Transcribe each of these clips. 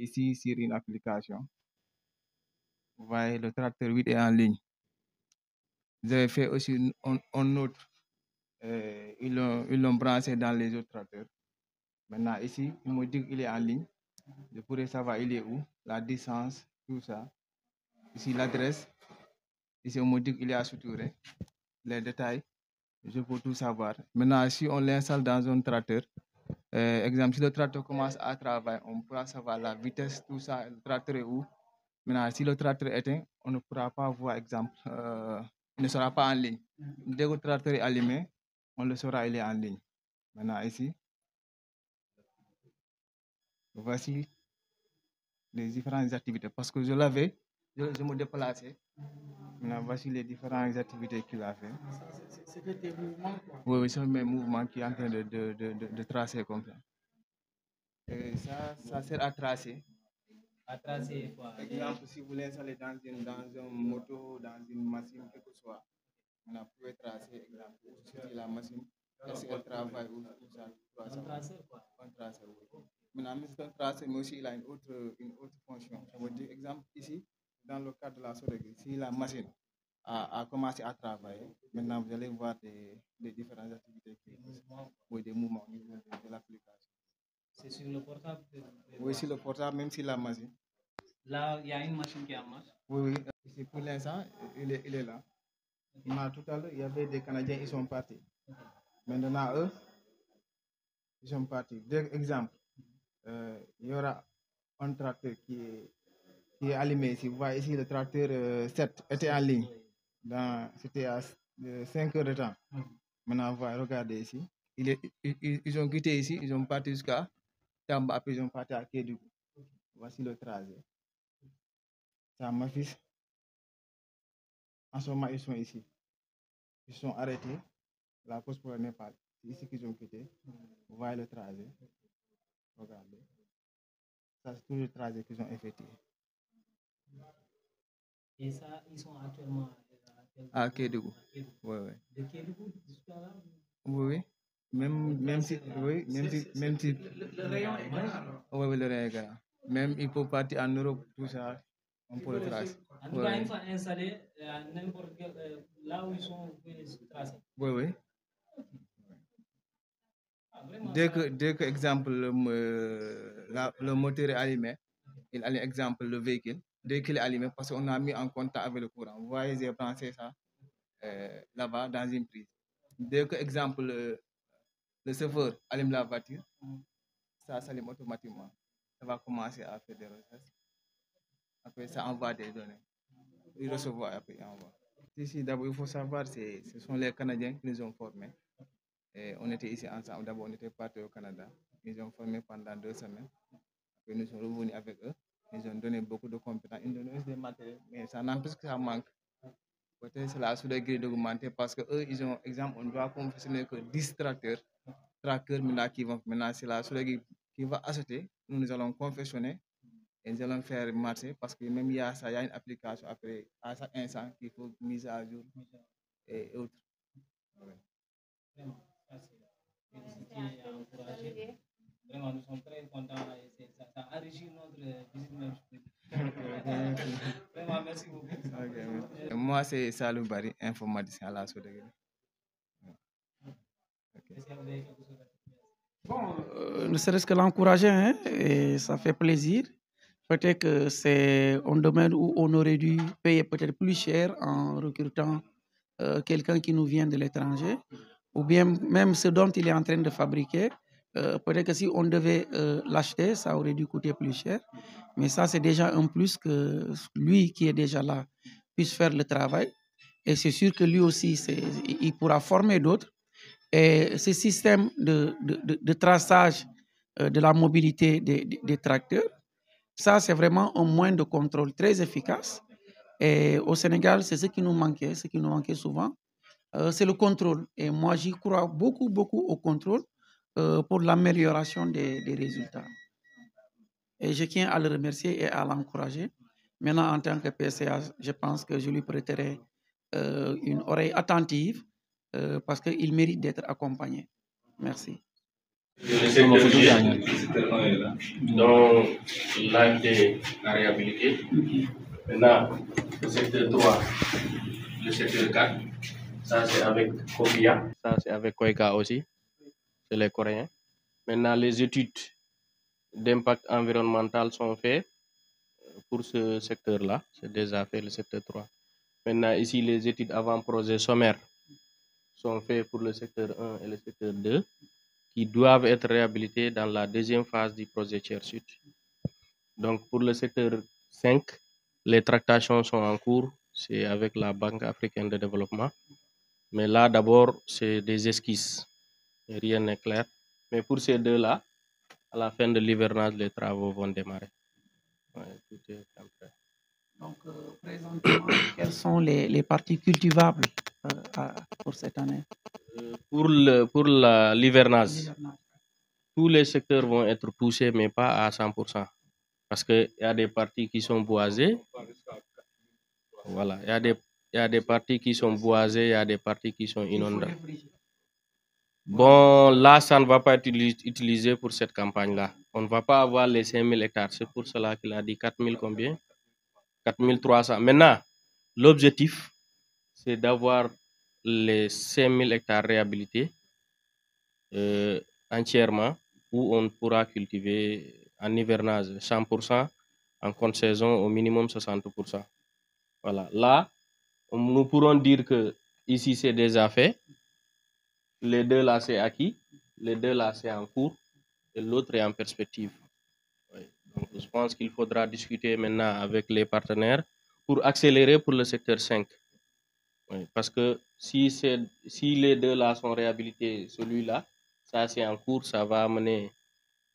ici sur une application. Vous voyez, le tracteur 8 est en ligne. Vous avez fait aussi un autre. Ils l'ont branché dans les autres tracteurs. Maintenant, ici, il me dit qu'il est en ligne. Je pourrais savoir il est où, la distance, tout ça. Ici, l'adresse. Ici, on me dit qu'il est à Soutouré. Les détails, je peux tout savoir. Maintenant, si on l'installe dans un tracteur, exemple, si le tracteur commence à travailler, on pourra savoir la vitesse, tout ça, le tracteur est où. Maintenant, si le tracteur est éteint, on ne pourra pas voir, exemple, il ne sera pas en ligne. Dès que le tracteur est allumé, on le saura, il est en ligne. Maintenant, ici, voici les différentes activités. Parce que je l'avais, je me déplaçais. Maintenant, voici les différentes activités qu'il a fait. C'est que tes mouvements, quoi. Oui, c'est mes mouvements qui est en train de tracer comme ça. Et ça sert à tracer. À tracer quoi? Par exemple, si vous l'installez dans une moto, dans une machine, quel que soit, on peut tracer, exemple, sur la machine, est-ce qu'elle travaille ou ça. Un traceur, quoi. Un traceur, oui. Maintenant, c'est un traceur, mais aussi il a une autre fonction. Ça veut dire, exemple, ici, dans le cadre de la soudure, si la machine a commencé à travailler, maintenant vous allez voir des différentes activités, des mouvements au niveau de l'application. C'est sur le portable? Oui, sur le portable, même sur la machine. Là, il y a une machine qui est en marche? Oui, oui. Ici, pour l'instant, il est là. Okay. Tout à l'heure, il y avait des Canadiens, ils sont partis. Okay. Maintenant, eux, ils sont partis. Deux exemples. Il y aura un tracteur qui est allumé. Si vous voyez ici, le tracteur 7 était en ligne. C'était à 5 heures de temps. Maintenant, regardez ici. Ils ont quitté ici, ils ont parti jusqu'à Tamba, après ils ont parti à Kédougou. Voici le trajet. Ça m'affiche. En ce moment, ils sont ici. Ils sont arrêtés. La cause pour le Népal. C'est ici qu'ils ont quitté. Vous voyez le trajet. Regardez. Ça, c'est tout le trajet qu'ils ont effectué. Et ça, ils sont actuellement à Kédougou. Oui, oui. De Kédougou jusqu'à là? Oui, oui. Même si. Le rayon est grand alors. Oui, oui, le rayon est grand. Même il faut partir en Europe, tout ça. On peut le tracer. En tout cas, une fois installé, n'importe quel, là où ils sont, vous pouvez les tracer. Oui, oui. Dès que exemple, le moteur est allumé, il allume exemple le véhicule. Dès qu'il est allumé, parce qu'on a mis en contact avec le courant. Vous voyez, j'ai branché ça là-bas dans une prise. Dès que exemple, le chauffeur allume la voiture, ça s'allume automatiquement. Ça va commencer à faire des recherches. Après, ça envoie des données. Il recevoir après, il envoie. Ici, d'abord, il faut savoir, ce sont les Canadiens qui nous ont formés. Et on était ici ensemble. D'abord, on était partis au Canada. Ils ont formé pendant 2 semaines. Après, nous sommes revenus avec eux. Ils ont donné beaucoup de compétences. Ils ont donné des matériels, mais ça n'empêche que ça manque. Peut-être c'est la grille d'augmenter parce que eux, ils ont, exemple, on doit confectionner que 10 tracteurs maintenant qui vont, maintenant c'est la grille qui va acheter. Nous allons confectionner et nous allons faire marcher parce que même il y a ça, il y a une application après, à chaque instant qu'il faut mise à jour et autres. Ouais. Vraiment, féliciter et encourager. Vraiment, nous sommes très contents et ça enrichit notre visite même. Vraiment, merci beaucoup. Okay. Moi, c'est Salou Bari, informaticien à la Sodegué. Est-ce que vous avez quelque chose à dire? Bon, ne serait-ce que l'encourager, hein, et ça fait plaisir. Peut-être que c'est un domaine où on aurait dû payer peut-être plus cher en recrutant quelqu'un qui nous vient de l'étranger, ou bien même ce dont il est en train de fabriquer. Peut-être que si on devait l'acheter, ça aurait dû coûter plus cher. Mais ça, c'est déjà un plus que lui qui est déjà là puisse faire le travail. Et c'est sûr que lui aussi, il pourra former d'autres. Et ce système de traçage de la mobilité des tracteurs, ça, c'est vraiment un moyen de contrôle très efficace. Et au Sénégal, c'est ce qui nous manquait souvent. C'est le contrôle. Et moi, j'y crois beaucoup, beaucoup au contrôle pour l'amélioration des résultats. Et je tiens à le remercier et à l'encourager. Maintenant, en tant que PCA, je pense que je lui prêterai une oreille attentive parce qu'il mérite d'être accompagné. Merci. Le secteur G, dont l'AFD a réhabilité. Maintenant, le secteur 3, le secteur 4, ça c'est avec Kofia, ça c'est avec Koika aussi, c'est les Coréens. Maintenant, les études d'impact environnemental sont faites pour ce secteur-là, c'est déjà fait le secteur 3. Maintenant, ici, les études avant-projet sommaires sont faites pour le secteur 1 et le secteur 2, qui doivent être réhabilités dans la deuxième phase du projet Tiers Sud. Donc, pour le secteur 5, les tractations sont en cours, c'est avec la Banque africaine de développement. Mais là, d'abord, c'est des esquisses, rien n'est clair. Mais pour ces deux-là, à la fin de l'hivernage, les travaux vont démarrer. Ouais, tout est en train. Donc, présentement, quelles sont les parties cultivables pour cette année? Pour l'hivernage, tous les secteurs vont être touchés, mais pas à 100%. Parce qu'il y a des parties qui sont boisées. Voilà, il y a des parties qui sont boisées, il y a des parties qui sont inondées. Bon, là, ça ne va pas être utilisé pour cette campagne-là. On ne va pas avoir les 5000 hectares. C'est pour cela qu'il a dit 4000 combien? 4300. Maintenant, l'objectif, c'est d'avoir les 5000 hectares réhabilités entièrement, où on pourra cultiver en hivernage 100%, en contre-saison au minimum 60%. Voilà. Là, nous pourrons dire que ici c'est déjà fait. Les deux là c'est acquis, les deux là c'est en cours et l'autre est en perspective. Oui. Donc, je pense qu'il faudra discuter maintenant avec les partenaires pour accélérer pour le secteur 5. Oui. Parce que si les deux là sont réhabilités, celui-là, ça c'est en cours, ça va amener.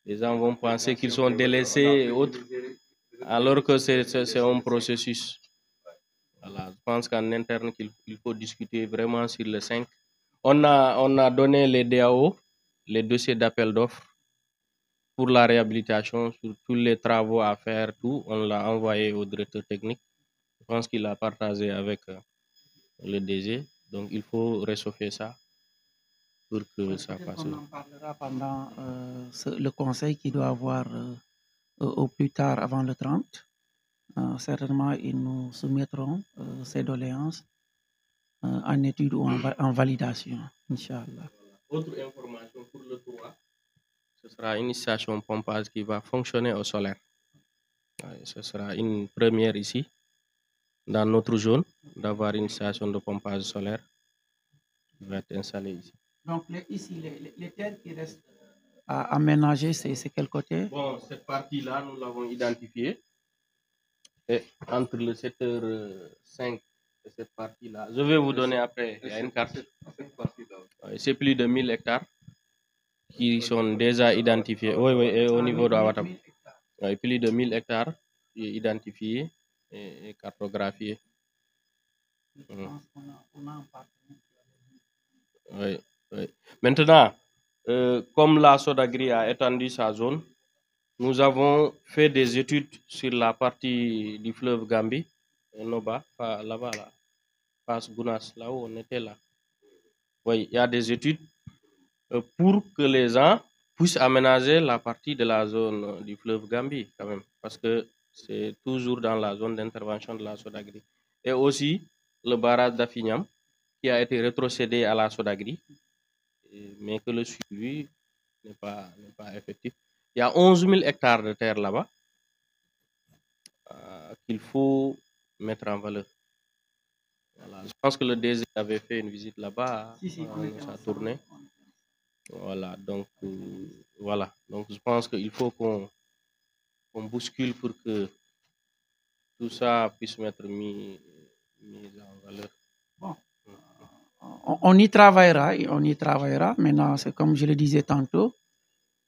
Les gens vont penser qu'ils sont délaissés et autres, alors que c'est un processus. Voilà. Je pense qu'en interne, il faut discuter vraiment sur le 5. On a donné les DAO, les dossiers d'appel d'offres pour la réhabilitation, sur tous les travaux à faire, tout. On l'a envoyé au directeur technique. Je pense qu'il a partagé avec le DG. Donc, il faut réchauffer ça pour que ça passe. On en parlera pendant le conseil qui doit avoir au plus tard avant le 30. Certainement, ils nous soumettront ces doléances en étude ou en validation, Inch'Allah. Autre information pour le 3, ce sera une station pompage qui va fonctionner au solaire. Ce sera une première ici, dans notre zone, d'avoir une station de pompage solaire qui va être installée ici. Donc, ici, les terres qui restent à aménager, c'est quel côté? Bon, cette partie-là, nous l'avons identifiée. Et entre le secteur 5 et cette partie-là, je vais vous donner après, il y a une carte. C'est plus de 1000 hectares qui sont déjà identifiés. Oui, et au niveau de Awatam. Plus de 1000 hectares identifiés et cartographiés. Je pense qu'on a un partenaire. Oui. Maintenant, comme la Sodagri a étendu sa zone, nous avons fait des études sur la partie du fleuve Gambie, Noba, là-bas, là, Passe Gounas, là où on était là. Oui, il y a des études pour que les gens puissent aménager la partie de la zone du fleuve Gambie, quand même, parce que c'est toujours dans la zone d'intervention de la Sodagri. Et aussi, le barrage d'Afignam, qui a été rétrocédé à la Sodagri, mais que le suivi n'est pas effectif. Il y a 11 000 hectares de terre là-bas qu'il faut mettre en valeur. Voilà. Je pense que le DG avait fait une visite là-bas, ça a tourné. Voilà, donc voilà. Donc je pense qu'il faut qu'on bouscule pour que tout ça puisse être mis en valeur. Bon. On y travaillera. Maintenant, c'est comme je le disais tantôt,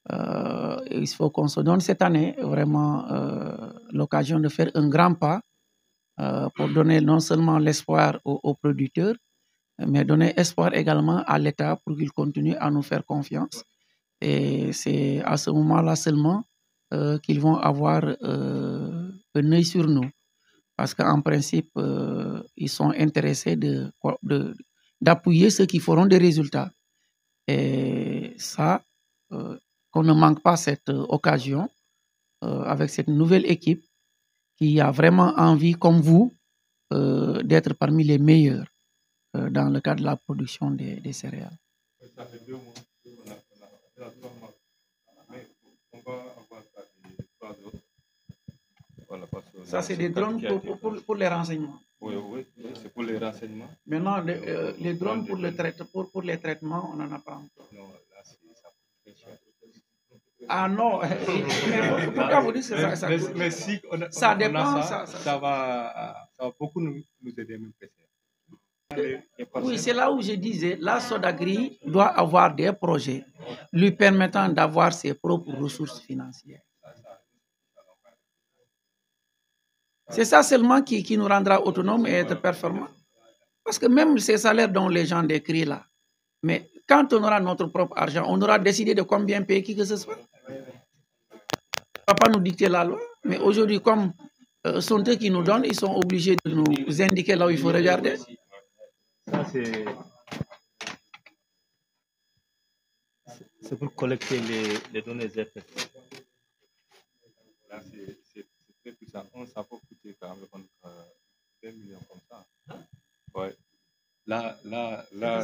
il faut qu'on se donne cette année vraiment l'occasion de faire un grand pas pour donner non seulement l'espoir aux producteurs, mais donner espoir également à l'État pour qu'il continue à nous faire confiance. Et c'est à ce moment-là seulement qu'ils vont avoir un œil sur nous. Parce qu'en principe, ils sont intéressés d'appuyer ceux qui feront des résultats. Et ça, qu'on ne manque pas cette occasion avec cette nouvelle équipe qui a vraiment envie, comme vous, d'être parmi les meilleurs dans le cadre de la production des céréales. Ça fait 2 mois qu'on a fait la 3 mois. Mais on va avoir ça les 3 autres. Voilà, parce que Ça, c'est des drones pour les renseignements. Oui, c'est pour les renseignements. Maintenant, les drones pour les traitements, on n'en a pas encore. Non, là, ça coûte très cher. Ah non, mais pourquoi vous dites que ça coûte? Mais si Ça dépend, ça va beaucoup nous aider même plus. Oui, c'est là où je disais, la Sodagri doit avoir des projets lui permettant d'avoir ses propres ressources financières. C'est ça seulement qui nous rendra autonomes et être performants. Parce que même ces salaires dont les gens décrivent là, mais quand on aura notre propre argent, on aura décidé de combien payer qui que ce soit. Papa nous dicter la loi, mais aujourd'hui, comme sont eux qui nous donnent, ils sont obligés de nous indiquer là où il faut regarder. Ça, c'est pour collecter les données ZPS. Là, c'est très puissant. Ça peut coûter quand même 2 millions comme ça. Ouais. Là.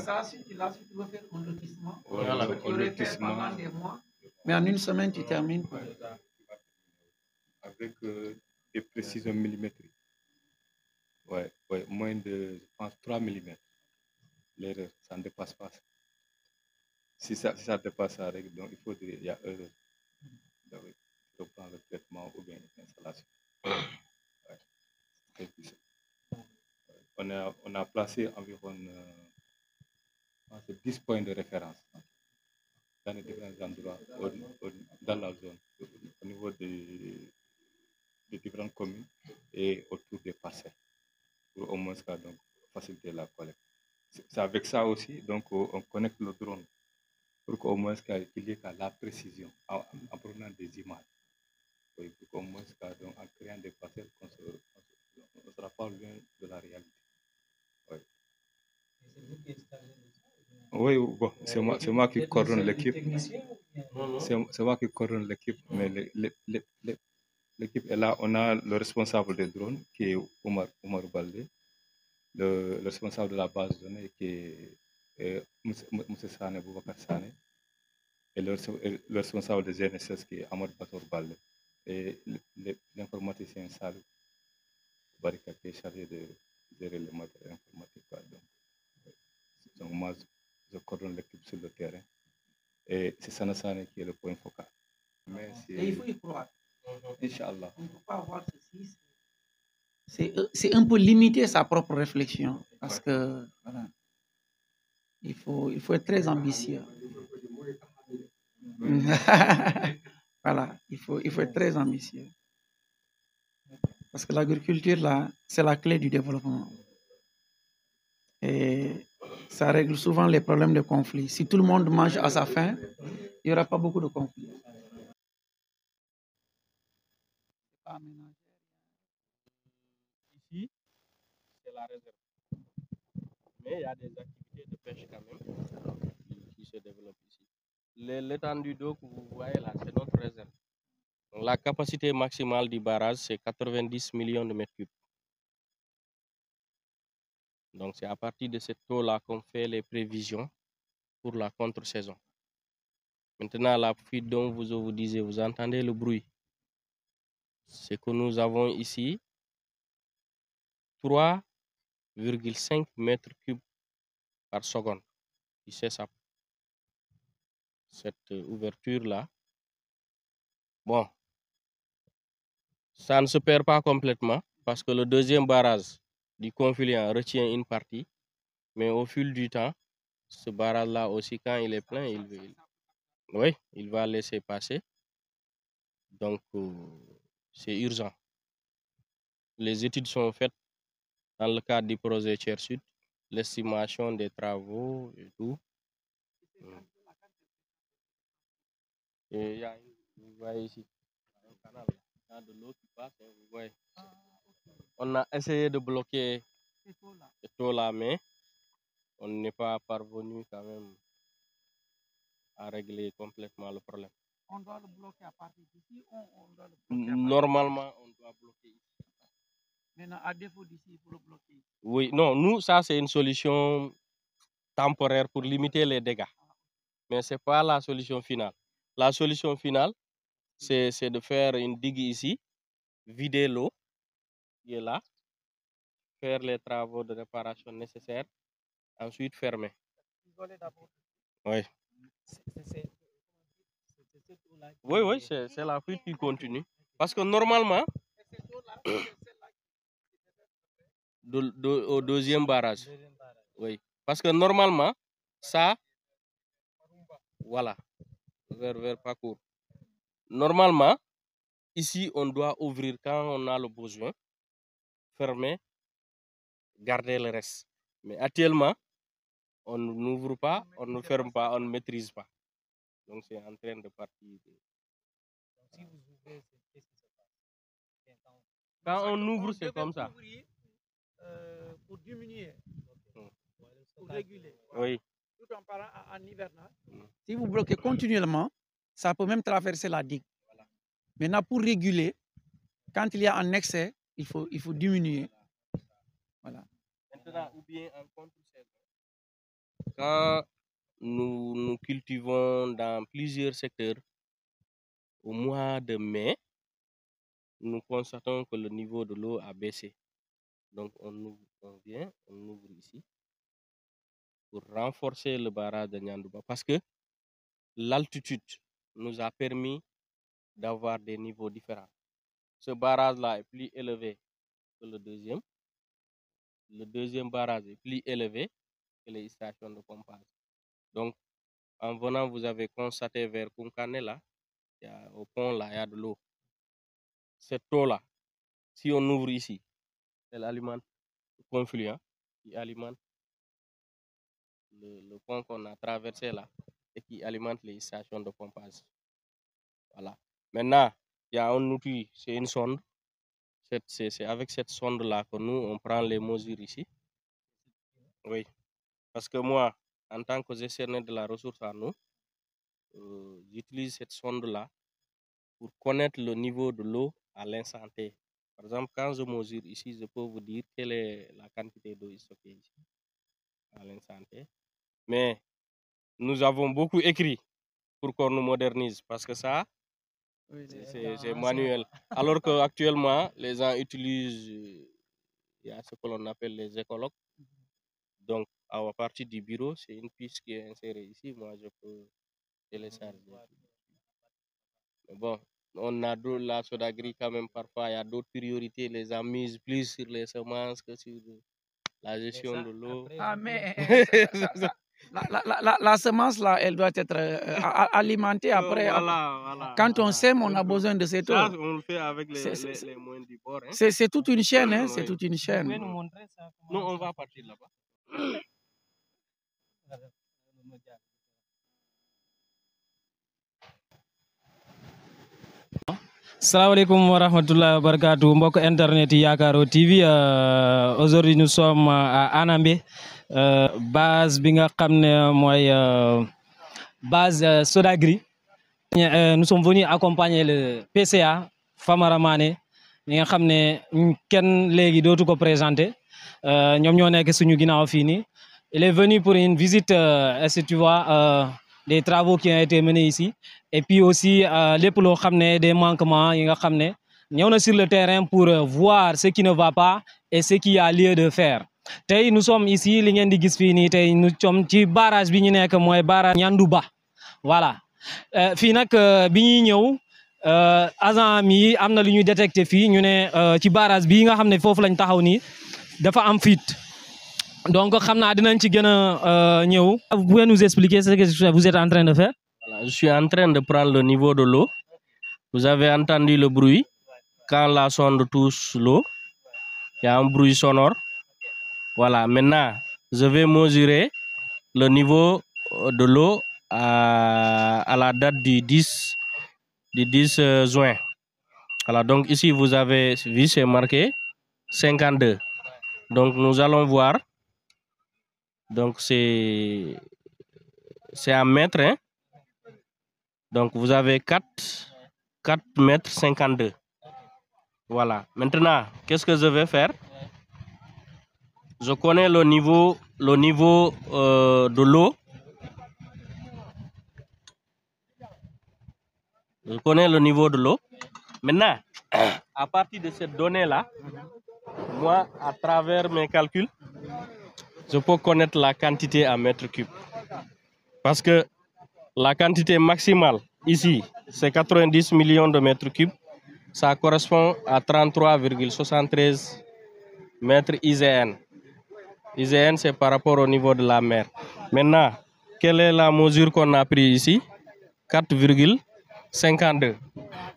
Ça, si tu veux faire un lotissement, Ouais, tu aurais fait pendant des mois, mais en une semaine, tu termines. Avec des précisions millimétriques. Ouais, moins de, je pense, 3 mm. L'erreur, ça ne dépasse pas ça. Si ça dépasse ça, donc il y a erreur. Donc, il faut prendre le traitement ou bien l'installation. Ouais, c'est très puissant. On a placé environ 10 points de référence dans les différents endroits dans la zone, au niveau des différentes communes et autour des parcelles, pour au moins donc, faciliter la collecte. C'est avec ça aussi, donc on connecte le drone pour qu'au moins qu'il y ait la précision en prenant des images. Oui, pour qu'au moins donc, en créant des parcelles, on ne sera pas loin de la réalité. Oui. Oui, bon, c'est moi qui coordonne l'équipe. C'est moi qui coordonne l'équipe, mais l'équipe est là. On a le responsable des drones qui est Omar Baldé, le responsable de la base de données qui est M. Sane, Boubacar Sane, et le responsable des GNSS qui est Ahmad Bator Baldé, et l'informaticien Salou Barika qui est chargé de gérer le matériel informatique. Donc moi, je coordonne l'équipe sur le terrain. Et c'est Sana Sane qui est le point focal. Mais et il faut y croire. Inch'Allah. On ne peut pas avoir ceci. C'est un peu limiter sa propre réflexion. Parce que voilà, il faut être très ambitieux. Voilà, il faut être très ambitieux. Parce que l'agriculture, là, c'est la clé du développement. Et ça règle souvent les problèmes de conflit. Si tout le monde mange à sa faim, il n'y aura pas beaucoup de conflits. Ici, c'est la réserve. Mais il y a des activités de pêche quand même qui se développent ici. L'étendue d'eau que vous voyez là, c'est notre réserve. Donc, la capacité maximale du barrage, c'est 90 millions de mètres cubes. Donc, c'est à partir de cette eau-là qu'on fait les prévisions pour la contre-saison. Maintenant, la fuite dont vous disiez, vous entendez le bruit. C'est que nous avons ici 3,5 mètres cubes par seconde. C'est ça. Cette ouverture-là. Bon, ça ne se perd pas complètement parce que le deuxième barrage du confluent retient une partie. Mais au fil du temps, ce barrage-là aussi, quand il est plein, il va laisser passer. Donc, c'est urgent. Les études sont faites dans le cadre du projet Tiers Sud, l'estimation des travaux et tout. Et vous voyez ici, un canal, il y a de l'eau qui passe, vous voyez. On a essayé de bloquer ce taux-là, mais on n'est pas parvenu quand même à régler complètement le problème. On doit le bloquer à partir d'ici ou on doit le bloquer Normalement, on doit bloquer ici. Maintenant, à défaut d'ici, il faut le bloquer. Oui, non, nous, ça, c'est une solution temporaire pour limiter les dégâts. Mais ce n'est pas la solution finale. La solution finale, c'est de faire une digue ici, vider l'eau qui est là, faire les travaux de réparation nécessaires, ensuite fermer. Isoler d'abord. Oui. Oui, oui, c'est la fuite qui continue. Parce que normalement, au deuxième barrage. Oui. Parce que normalement, ça, voilà, vers parcours. Normalement, ici, on doit ouvrir quand on a le besoin, fermer, garder le reste. Mais actuellement, on n'ouvre pas, on ne ferme pas, on ne maîtrise pas. Donc, c'est en train de partir. Si vous ouvrez, qu'est-ce qui se passe? Quand on ouvre, c'est comme ça. Pour diminuer, pour réguler. Oui. Tout en parlant en hivernage. Si vous bloquez continuellement, ça peut même traverser la digue. Voilà. Maintenant, pour réguler, quand il y a un excès, il faut diminuer. Voilà. Maintenant, ou bien en contre-saison. Quand nous cultivons dans plusieurs secteurs, au mois de mai, nous constatons que le niveau de l'eau a baissé. Donc, on ouvre ici pour renforcer le barrage de Nyandouba parce que l'altitude nous a permis d'avoir des niveaux différents. Ce barrage-là est plus élevé que le deuxième. Le deuxième barrage est plus élevé que les stations de pompage. Donc, en venant, vous avez constaté vers Kunkane, là, au pont, là, il y a de l'eau. Cette eau-là, si on ouvre ici, elle alimente le confluent qui alimente le pont qu'on a traversé là et qui alimente les stations de pompage. Voilà. Maintenant, il y a un outil, c'est une sonde. C'est avec cette sonde-là que nous, on prend les mesures ici. Oui. Parce que moi, en tant que gestionnaire de la ressource en eau, j'utilise cette sonde-là pour connaître le niveau de l'eau à l'instant T. Par exemple, quand je mesure ici, je peux vous dire quelle est la quantité d'eau stockée ici à l'instant T. Mais nous avons beaucoup écrit pour qu'on nous modernise parce que ça, c'est manuel. Alors qu'actuellement, les gens utilisent, il y a ce que l'on appelle les écologues. Donc, à partir du bureau, c'est une fiche qui est insérée ici. Moi, je peux télécharger. Mais bon, on a la Sodagri quand même parfois, il y a d'autres priorités. Les gens misent plus sur les semences que sur la gestion de l'eau. Ah, mais la semence, là, elle doit être alimentée après. Voilà, quand on sème, on a besoin de cette eau. Ça, on le fait avec les moyens du bord. Hein. C'est toute une chaîne, hein, c'est Oui. toute une chaîne. Vous pouvez nous montrer ça? Non, on va partir là-bas. Salaamaaleykum wa rahmatullahi wa barakatuh, mbokk internet yi Yakaro TV. Aujourd'hui nous sommes à Anambé, base bi nga xam ne mooy base Sodagri. Nous sommes venus accompagner le PCA Famara Mané ñi nga xam ne kenn léegi dootu ko présenter ñoom ñoo nekk suñu ginnaaw fii nii. Il est venu pour une visite, si tu vois, des travaux qui ont été menés ici. Et puis aussi, les des manquements, nous sommes sur le terrain pour voir ce qui ne va pas et ce qu'il y a lieu de faire. Nous sommes ici, nous sommes ci barrage bi ñu nekk mooy barrage Nyandouba. Voilà. Fii nag bi ñuy ñëw agent mi am na lu ñu détecté fii ñu ne ci barrage bii nga xam ne foofu lañ taxaw nii dafa am fuite. Donc, vous pouvez nous expliquer ce que vous êtes en train de faire? Voilà, je suis en train de prendre le niveau de l'eau. Vous avez entendu le bruit. Quand la sonde touche l'eau, il y a un bruit sonore. Voilà, maintenant, je vais mesurer le niveau de l'eau à la date du 10 juin. Voilà, donc ici, vous avez vu, c'est marqué 52. Donc, nous allons voir. Donc, c'est à mettre, hein? Donc vous avez 4 mètres 52. Voilà. Maintenant, qu'est-ce que je vais faire? Je connais le niveau de l'eau. Je connais le niveau de l'eau. Maintenant, à partir de cette donnée-là, moi, à travers mes calculs, je peux connaître la quantité en mètres cubes. Parce que la quantité maximale, ici, c'est 90 millions de mètres cubes. Ça correspond à 33,73 mètres IGN. IGN, c'est par rapport au niveau de la mer. Maintenant, quelle est la mesure qu'on a prise ici? 4,52.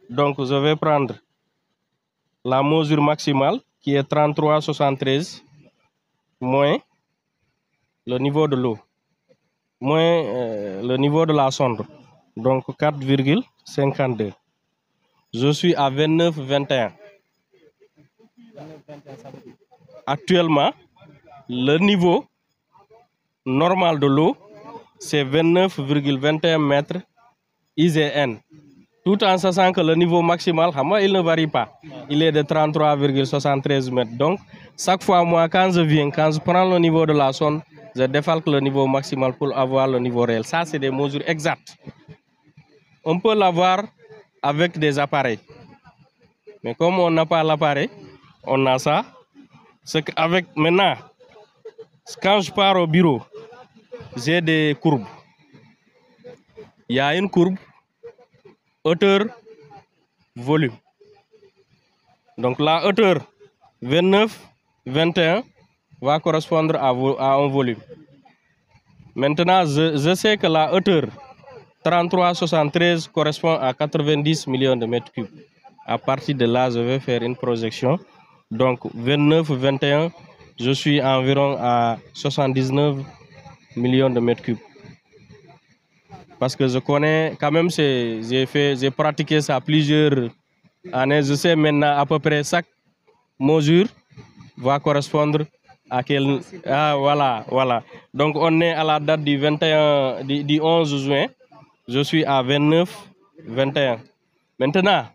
Donc, je vais prendre la mesure maximale, qui est 33,73, moins le niveau de l'eau, moins le niveau de la sonde. Donc, 4,52. Je suis à 29,21. Actuellement, le niveau normal de l'eau, c'est 29,21 mètres IGN. Tout en sachant que le niveau maximal, il ne varie pas. Il est de 33,73 mètres. Donc, chaque fois, moi, quand je prends le niveau de la sonde, je défalque le niveau maximal pour avoir le niveau réel. Ça, c'est des mesures exactes. On peut l'avoir avec des appareils. Mais comme on n'a pas l'appareil, on a ça. C'est qu'avec maintenant, quand je pars au bureau, j'ai des courbes. Il y a une courbe hauteur, volume. Donc la hauteur 29, 21 va correspondre à un volume. Maintenant, je sais que la hauteur 33,73 correspond à 90 millions de mètres cubes. À partir de là, je vais faire une projection. Donc 29, 21, je suis environ à 79 millions de mètres cubes. Parce que je connais, quand même, j'ai pratiqué ça plusieurs années. Je sais maintenant à peu près chaque mesure va correspondre à quel... Ah, voilà. Donc, on est à la date du 11 juin. Je suis à 29, 21. Maintenant,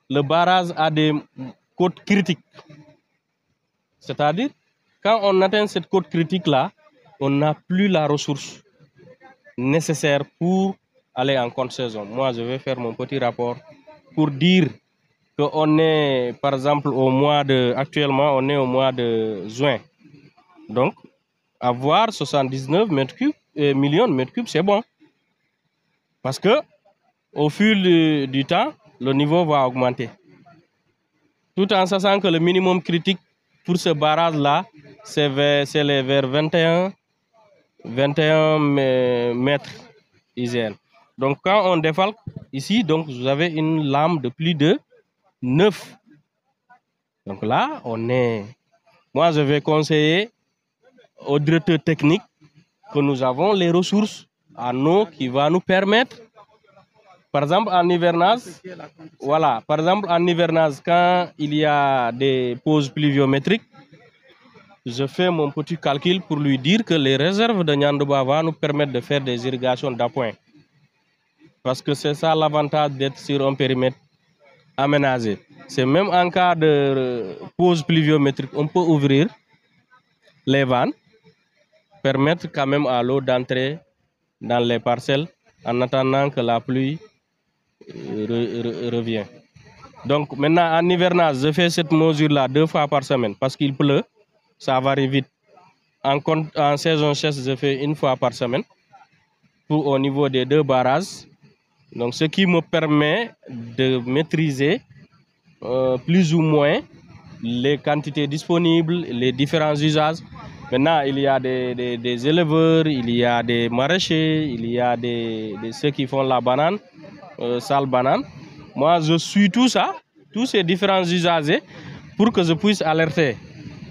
le barrage a des côtes critiques. C'est-à-dire, quand on atteint cette côte critique-là, on n'a plus la ressource nécessaire pour aller en contre-saison. Moi, je vais faire mon petit rapport pour dire qu'on est, par exemple, actuellement, on est au mois de juin. Donc, avoir 79 millions de mètres cubes, c'est bon. Parce que, au fil du temps, le niveau va augmenter. Tout en sachant que le minimum critique pour ce barrage-là, c'est vers 21 mètres IGN. Donc, quand on défalque ici, donc vous avez une lame de plus de 9. Donc là, moi, je vais conseiller au directeur technique que nous avons les ressources en eau qui va nous permettre, par exemple, en hivernage, quand il y a des pauses pluviométriques, je fais mon petit calcul pour lui dire que les réserves de Nyandouba vont nous permettre de faire des irrigations d'appoint. Parce que c'est ça l'avantage d'être sur un périmètre aménagé. C'est même en cas de pause pluviométrique, on peut ouvrir les vannes, permettre quand même à l'eau d'entrer dans les parcelles en attendant que la pluie revient. Donc maintenant en hivernage, je fais cette mesure-là 2 fois par semaine parce qu'il pleut, ça varie vite. En saison sèche, je fais 1 fois par semaine au niveau des 2 barrages. Donc ce qui me permet de maîtriser plus ou moins les quantités disponibles, les différents usages. Maintenant, il y a des éleveurs, il y a des maraîchers, il y a ceux qui font la banane, sale banane. Moi, je suis tout ça, tous ces différents usagers, pour que je puisse alerter.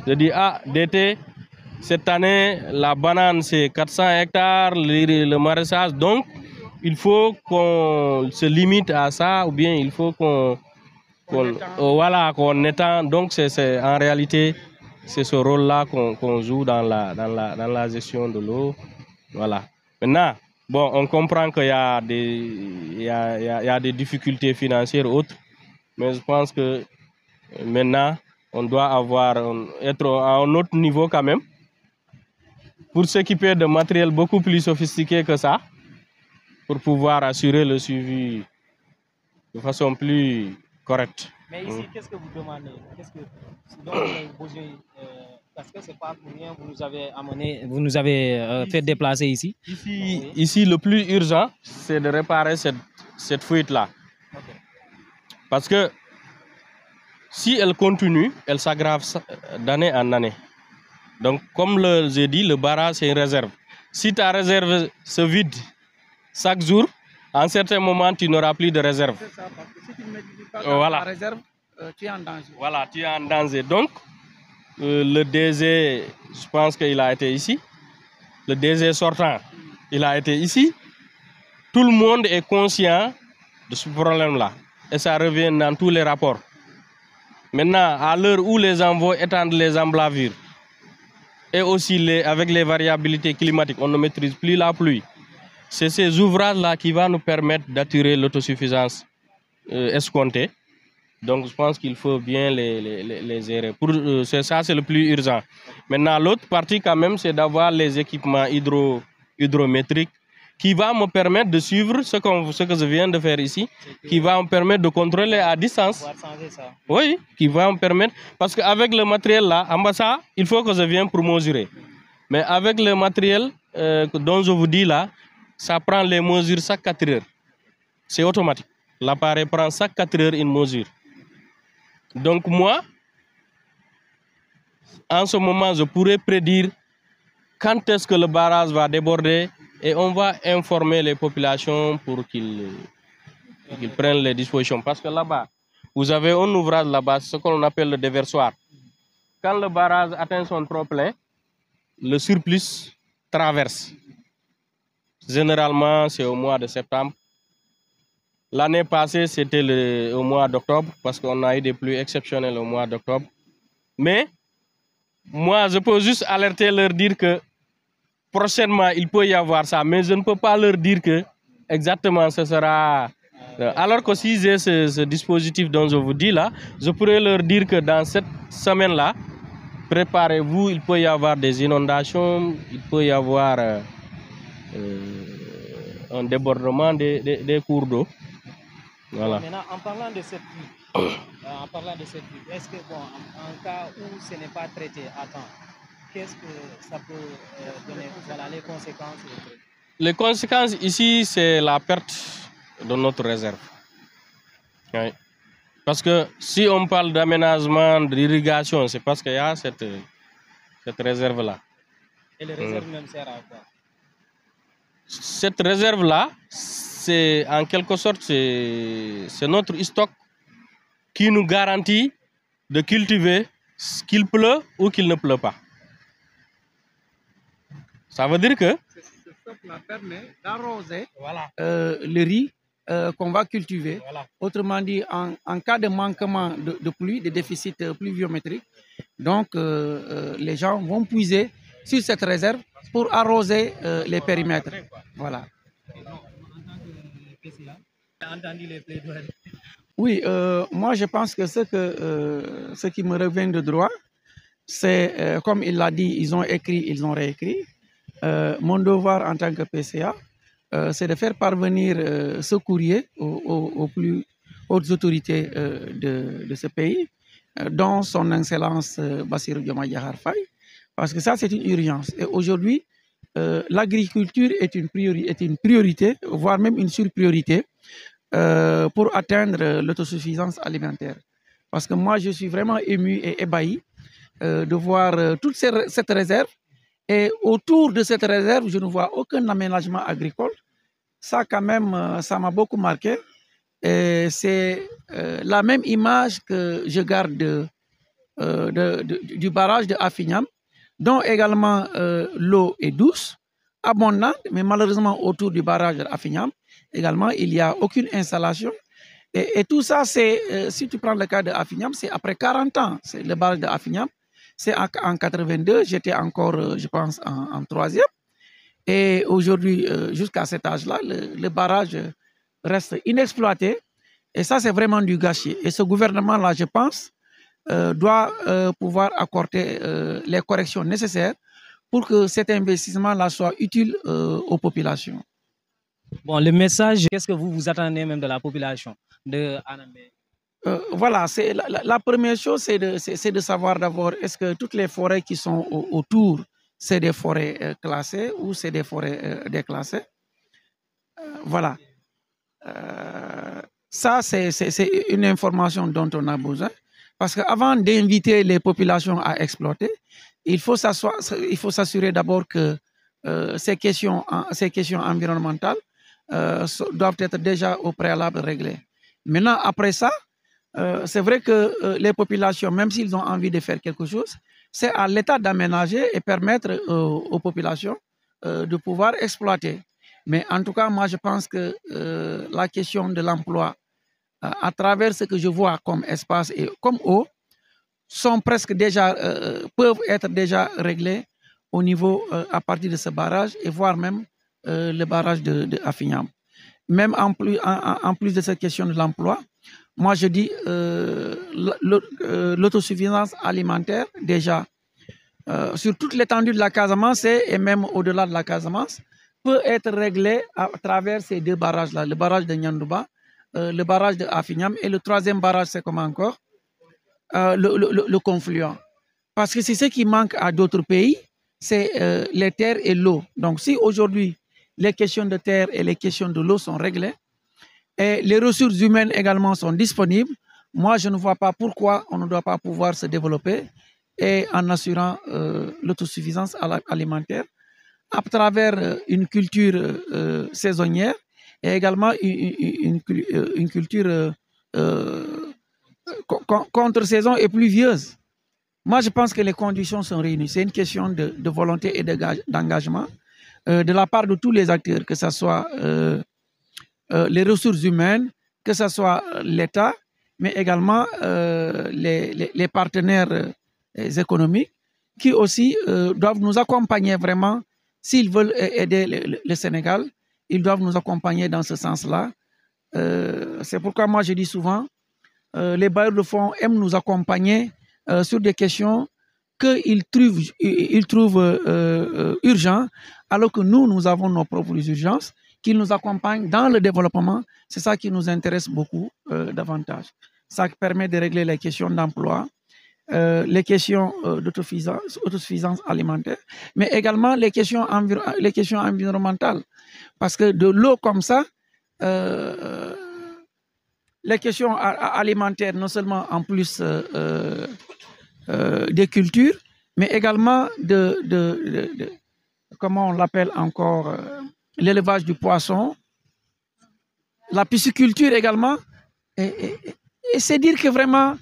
Je dis, d'été, cette année, la banane, c'est 400 hectares, le maraîchage. Donc, il faut qu'on se limite à ça, ou bien il faut qu'on étend. Donc, en réalité, c'est ce rôle-là qu'on joue dans la gestion de l'eau. Voilà. Maintenant, Bon, on comprend qu'il y a des difficultés financières autres, mais je pense que maintenant, on doit être à un autre niveau quand même pour s'équiper de matériel beaucoup plus sophistiqué que ça, pour pouvoir assurer le suivi de façon plus correcte. Mais ici, qu'est-ce que vous demandez? Qu'est-ce que dont vous avez besoin? Parce que c'est pas pour rien que vous nous avez amené, vous nous avez fait déplacer ici. Ici, le plus urgent, c'est de réparer cette fuite-là. Okay. Parce que si elle continue, elle s'aggrave d'année en année. Donc, comme j'ai dit, le barrage, c'est une réserve. Si ta réserve se vide chaque jour, à un certain moment, tu n'auras plus de réserve. C'est ça, parce que si tu ne modifies pas Voilà. ta réserve, tu es en danger. Voilà, tu es en danger. Donc, le DG, je pense qu'il a été ici. Le DG sortant, il a été ici. Tout le monde est conscient de ce problème-là. Et ça revient dans tous les rapports. Maintenant, à l'heure où les envois étendent les emblavures, et aussi avec les variabilités climatiques, on ne maîtrise plus la pluie. C'est ces ouvrages-là qui vont nous permettre d'attirer l'autosuffisance escomptée. Donc, je pense qu'il faut bien les gérer. Ça, c'est le plus urgent. Maintenant, l'autre partie, quand même, c'est d'avoir les équipements hydrométriques qui va me permettre de suivre ce que je viens de faire ici, qui va me permettre de contrôler à distance. Ça. Oui, qui va me permettre. Parce qu'avec le matériel là, en ça, il faut que je vienne pour mesurer. Mais avec le matériel dont je vous dis là, ça prend les mesures chaque 4 heures. C'est automatique. L'appareil prend chaque 4 heures une mesure. Donc moi, en ce moment, je pourrais prédire quand est-ce que le barrage va déborder et on va informer les populations pour qu'ils prennent les dispositions. Parce que là-bas, vous avez un ouvrage là-bas, ce qu'on appelle le déversoir. Quand le barrage atteint son trop-plein, le surplus traverse. Généralement, c'est au mois de septembre. L'année passée, c'était au mois d'octobre, parce qu'on a eu des pluies exceptionnelles au mois d'octobre. Mais moi, je peux juste alerter, leur dire que prochainement, il peut y avoir ça, mais je ne peux pas leur dire que exactement ce sera... Alors que si j'ai ce dispositif dont je vous dis là, je pourrais leur dire que dans cette semaine-là, préparez-vous, il peut y avoir des inondations, il peut y avoir un débordement des cours d'eau. Voilà. Maintenant, en parlant de cette pluie, est-ce que, bon, en cas où ce n'est pas traité à temps, qu'est-ce que ça peut donner? Voilà, les conséquences. Les conséquences ici, c'est la perte de notre réserve. Oui. Parce que si on parle d'aménagement, d'irrigation, c'est parce qu'il y a cette réserve-là. Et les réserves même servent à quoi? Cette réserve-là, c'est en quelque sorte, c'est notre stock qui nous garantit de cultiver qu'il pleut ou qu'il ne pleut pas. Ça veut dire que... Ce stock-là permet d'arroser le riz qu'on va cultiver. Voilà. Autrement dit, en cas de manquement de pluie, de déficit pluviométrique, donc les gens vont puiser sur cette réserve pour arroser les périmètres. Voilà. Oui, moi je pense que ce qui me revient de droit, c'est comme il l'a dit, ils ont écrit, ils ont réécrit. Mon devoir en tant que PCA, c'est de faire parvenir ce courrier aux plus hautes autorités de ce pays, dont son Excellence Bassirou Diomaye Diakhar Faye, parce que ça c'est une urgence. Et aujourd'hui, l'agriculture est une priorité, voire même une surpriorité pour atteindre l'autosuffisance alimentaire. Parce que moi, je suis vraiment ému et ébahi de voir toute cette réserve. Et autour de cette réserve, je ne vois aucun aménagement agricole. Ça, quand même, ça m'a beaucoup marqué. C'est la même image que je garde du barrage de Afignam, dont également l'eau est douce, abondante, mais malheureusement autour du barrage de Afignam, également, il n'y a aucune installation. Et tout ça, c'est, si tu prends le cas de Afignam, c'est après 40 ans, c'est le barrage de Afignam. C'est en 82, j'étais encore, je pense, en 3e. Et aujourd'hui, jusqu'à cet âge-là, le barrage reste inexploité. Et ça, c'est vraiment du gâchis. Et ce gouvernement-là, je pense, doit pouvoir accorder les corrections nécessaires pour que cet investissement-là soit utile aux populations. Bon, le message, qu'est-ce que vous attendez même de la population de Anambé? Voilà, la première chose, c'est de savoir d'abord, est-ce que toutes les forêts qui sont autour, c'est des forêts classées ou c'est des forêts déclassées. Voilà. Ça, c'est une information dont on a besoin. Parce qu'avant d'inviter les populations à exploiter, il faut s'assurer d'abord que ces questions environnementales doivent être déjà au préalable réglées. Maintenant, après ça, c'est vrai que les populations, même s'ils ont envie de faire quelque chose, c'est à l'État d'aménager et permettre aux populations de pouvoir exploiter. Mais en tout cas, moi, je pense que la question de l'emploi, à travers ce que je vois comme espace et comme eau, sont presque déjà, peuvent être déjà réglés au niveau, à partir de ce barrage, et voire même le barrage de Afignam. Même en plus de cette question de l'emploi, moi je dis l'autosuffisance alimentaire, déjà, sur toute l'étendue de la Casamance et même au-delà de la Casamance, peut être réglée à travers ces deux barrages-là, le barrage de Nyandouba, le barrage de Afignam, et le troisième barrage, c'est comment encore? Le confluent. Parce que c'est ce qui manque à d'autres pays, c'est les terres et l'eau. Donc si aujourd'hui, les questions de terre et les questions de l'eau sont réglées, et les ressources humaines également sont disponibles, moi je ne vois pas pourquoi on ne doit pas pouvoir se développer et en assurant l'autosuffisance alimentaire à travers une culture saisonnière et également une culture contre-saison et pluvieuse. Moi, je pense que les conditions sont réunies. C'est une question de volonté et d'engagement de la part de tous les acteurs, que ce soit les ressources humaines, que ce soit l'État, mais également les partenaires économiques qui aussi doivent nous accompagner vraiment. S'ils veulent aider le Sénégal, ils doivent nous accompagner dans ce sens-là. C'est pourquoi moi je dis souvent, les bailleurs de fonds aiment nous accompagner sur des questions qu'ils trouvent urgentes, alors que nous avons nos propres urgences, qu'ils nous accompagnent dans le développement. C'est ça qui nous intéresse beaucoup davantage. Ça permet de régler les questions d'emploi, les questions d'autosuffisance alimentaire, mais également les questions environnementales. Parce que de l'eau comme ça, les questions alimentaires, non seulement en plus des cultures, mais également comment on l'appelle encore, l'élevage du poisson, la pisciculture également. Et c'est dire que vraiment,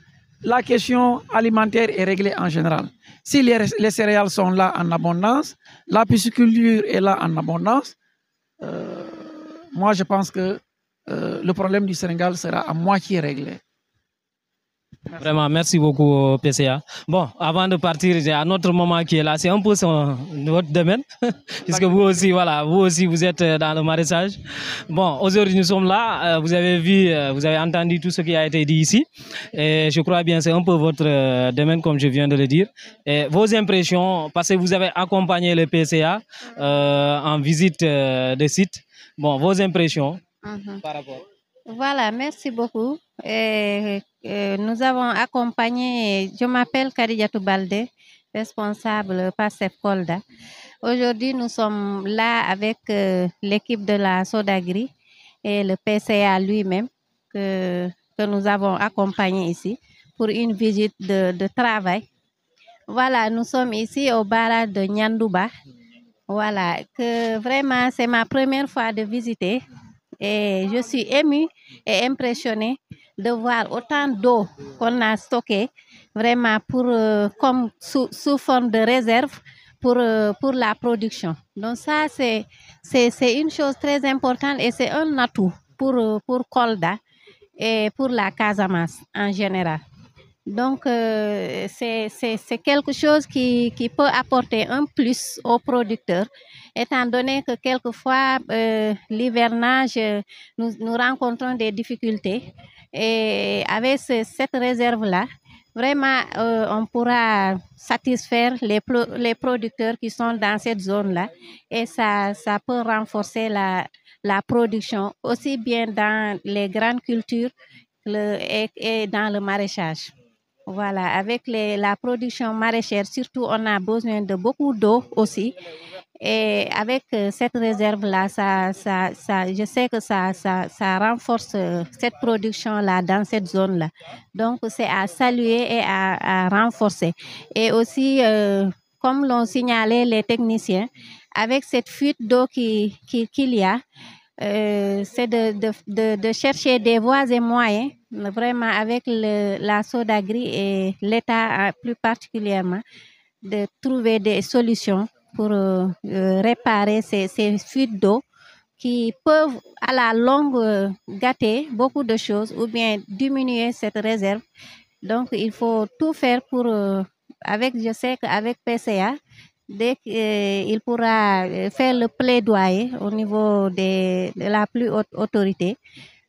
la question alimentaire est réglée en général. Si les céréales sont là en abondance, la pisciculture est là en abondance, moi je pense que le problème du Sénégal sera à moitié réglé. Merci. Vraiment, merci beaucoup, PCA. Bon, avant de partir, j'ai un autre moment qui est là. C'est un peu votre domaine, puisque vous aussi, voilà, vous êtes dans le maraîchage. Bon, aujourd'hui, nous sommes là. Vous avez vu, vous avez entendu tout ce qui a été dit ici. Et je crois bien, c'est un peu votre domaine, comme je viens de le dire. Et vos impressions, parce que vous avez accompagné le PCA en visite de site. Bon, vos impressions par rapport. Voilà, merci beaucoup. Nous avons accompagné, je m'appelle Kadijatou Baldé, responsable PASTEF Kolda. Aujourd'hui, nous sommes là avec l'équipe de la Sodagri et le PCA lui-même que nous avons accompagné ici pour une visite de travail. Voilà, nous sommes ici au barrage de Nyandouba. Voilà, que vraiment c'est ma première fois de visiter. Et je suis émue et impressionnée de voir autant d'eau qu'on a stocké, vraiment comme sous forme de réserve pour la production. Donc ça, c'est une chose très importante et c'est un atout pour Kolda et pour la Casamance en général. Donc, c'est quelque chose qui peut apporter un plus aux producteurs, étant donné que quelquefois, l'hivernage, nous rencontrons des difficultés. Et avec cette réserve-là, vraiment, on pourra satisfaire les producteurs qui sont dans cette zone-là. Et ça peut renforcer la production, aussi bien dans les grandes cultures et dans le maraîchage. Voilà, avec la production maraîchère, surtout, on a besoin de beaucoup d'eau aussi. Et avec cette réserve-là, je sais que ça renforce cette production-là dans cette zone-là. Donc, c'est à saluer et à renforcer. Et aussi, comme l'ont signalé les techniciens, avec cette fuite d'eau qu'il y a, c'est de chercher des voies et moyens, vraiment avec la Sodagri et l'État plus particulièrement, de trouver des solutions pour réparer ces fuites d'eau qui peuvent à la longue gâter beaucoup de choses ou bien diminuer cette réserve. Donc, il faut tout faire pour, je sais qu'avec PCA, dès qu'il pourra faire le plaidoyer au niveau de la plus haute autorité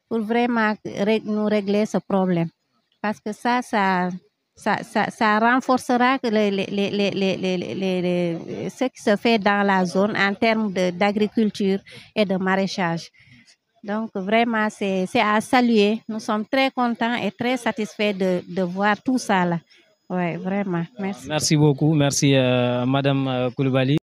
pour vraiment nous régler ce problème. Parce que ça renforcera ce qui se fait dans la zone en termes d'agriculture et de maraîchage. Donc, vraiment, c'est à saluer. Nous sommes très contents et très satisfaits de voir tout ça là. Oui, vraiment. Merci. Merci beaucoup. Merci, Madame Coulibaly.